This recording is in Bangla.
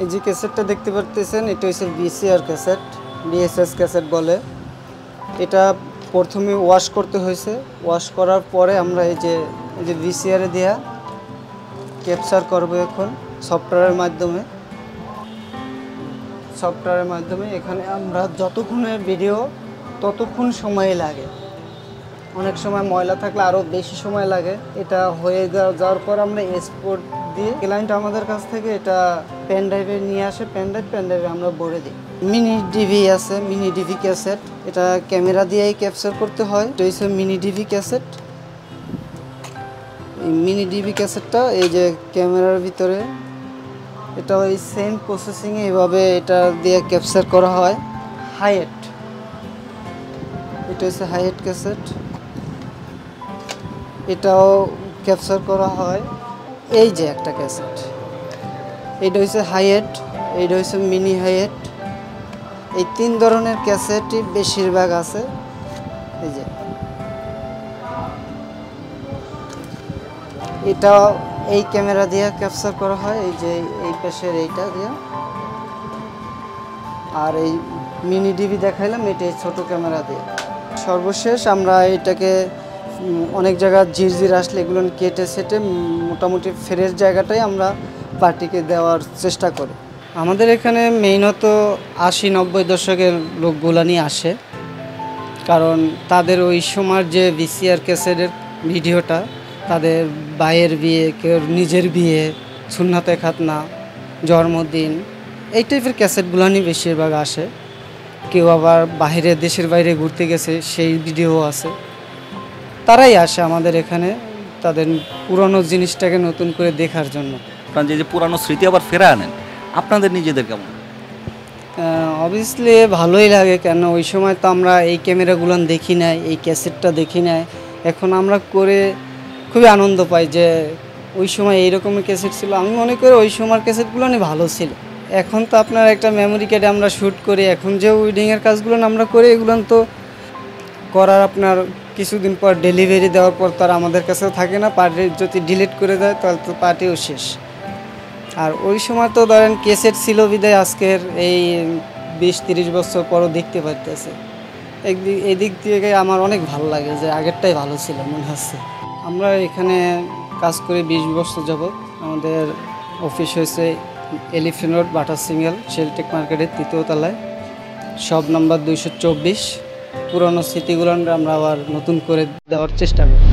এই যে ক্যাসেটটা দেখতে পারতেছেন, এটা হচ্ছে ভিসিআর ক্যাসেট, ভিএসএস ক্যাসেট বলে। এটা প্রথমে ওয়াশ করতে হয়েছে। ওয়াশ করার পরে আমরা এই যে ভিসিআরে দেওয়া ক্যাপচার করব এখন সফটওয়্যারের মাধ্যমে এখানে আমরা যতক্ষণের ভিডিও ততক্ষণ সময় লাগে। অনেক সময় ময়লা থাকলে আরও বেশি সময় লাগে। এটা হয়ে যাওয়ার পর আমরা এক্সপোর্ট দিয়ে ক্লায়েন্ট আমাদের কাছ থেকে এটা পেন ড্রাইভে নিয়ে আসে। পেন ড্রাইভে আমরা ভরে দিই। মিনি ডিভি আছে, মিনি ডিভি ক্যাসেট। এটা ক্যামেরা দিয়েই ক্যাপচার করতে হয়। এটা হচ্ছে মিনি ডিভি ক্যাসেট। এই মিনি ডিভি ক্যাসেটটা এই যে ক্যামেরার ভিতরে, এটা ওই সেম প্রসেসিংয়ে এভাবে এটা দিয়ে ক্যাপচার করা হয়। হাইয়েট, এটা হচ্ছে হাইয়েট ক্যাসেট, এটাও ক্যাপচার করা হয়। এই যে একটা ক্যাসেট, এটা হচ্ছে হাইয়েট, এইটা হচ্ছে মিনি হাইয়েট। এই 3 ধরনের ক্যাসেটই বেশিরভাগ আছে। এই যে এটাও এই ক্যামেরা দিয়ে ক্যাপচার করা হয়, এই যে এই পাশের এইটা দিয়ে। আর এই মিনি ডিভি দেখাইলাম, এটা ছোট ক্যামেরা দিয়ে। সর্বশেষ আমরা এটাকে অনেক জায়গা ঝিরঝির আসলে এগুলো কেটে সেটে মোটামুটি ফ্রেশ জায়গাটাই আমরা পার্টিকে দেওয়ার চেষ্টা করি। আমাদের এখানে মেইনত 80-90 দশকের লোকগুলা নিয়ে আসে, কারণ তাদের ওই সময়ের যে ভিসিআর ক্যাসেটের ভিডিওটা, তাদের ভাইয়ের বিয়ে, কেউ নিজের বিয়ে, সুন্নাতে খাতনা, জন্মদিন, এই টাইপের ক্যাসেটগুলো নিয়ে বেশিরভাগ আসে। কেউ আবার বাইরে, দেশের বাইরে ঘুরতে গেছে, সেই ভিডিও আছে। তারাই আসে আমাদের এখানে তাদের পুরনো জিনিসটাকে নতুন করে দেখার জন্য। আপনার যে পুরানো স্মৃতি আবার ফেরা আনেন, আপনাদের নিজেদের কেমন? অবভিয়াসলি ভালোই লাগে, কেন ওই সময় তো আমরা এই ক্যামেরাগুলো দেখি নাই, এই ক্যাসেটটা দেখি নাই। এখন আমরা করে খুবই আনন্দ পাই যে ওই সময় এইরকমের ক্যাসেট ছিল। আমি মনে করি ওই সময়ের ক্যাসেটগুলো অনেক ভালো ছিল। এখন তো আপনার একটা মেমোরি কার্ডে আমরা শ্যুট করি। এখন যে উইডিংয়ের কাজগুলো আমরা করি, এগুলো তো করার আপনার কিছুদিন পর ডেলিভারি দেওয়ার পর তার আমাদের কাছেও থাকে না। পার্টি যদি ডিলিট করে দেয় তাহলে তো পার্টিও শেষ। আর ওই সময় তো ধরেন ক্যাসেট ছিল বিদায় আজকের এই 20-30 বছর পরও দেখতে পাইতেছে। এই দিক থেকে আমার অনেক ভালো লাগে যে আগেরটাই ভালো ছিল মনে হচ্ছে। আমরা এখানে কাজ করি 20 বছর যাবত। আমাদের অফিস হয়েছে elephant road, butter single, Sheltech মার্কেটের 3য় তলায়, শপ নাম্বার 224। পুরনো স্মৃতিগুলো আমরা আবার নতুন করে দেওয়ার চেষ্টা করি।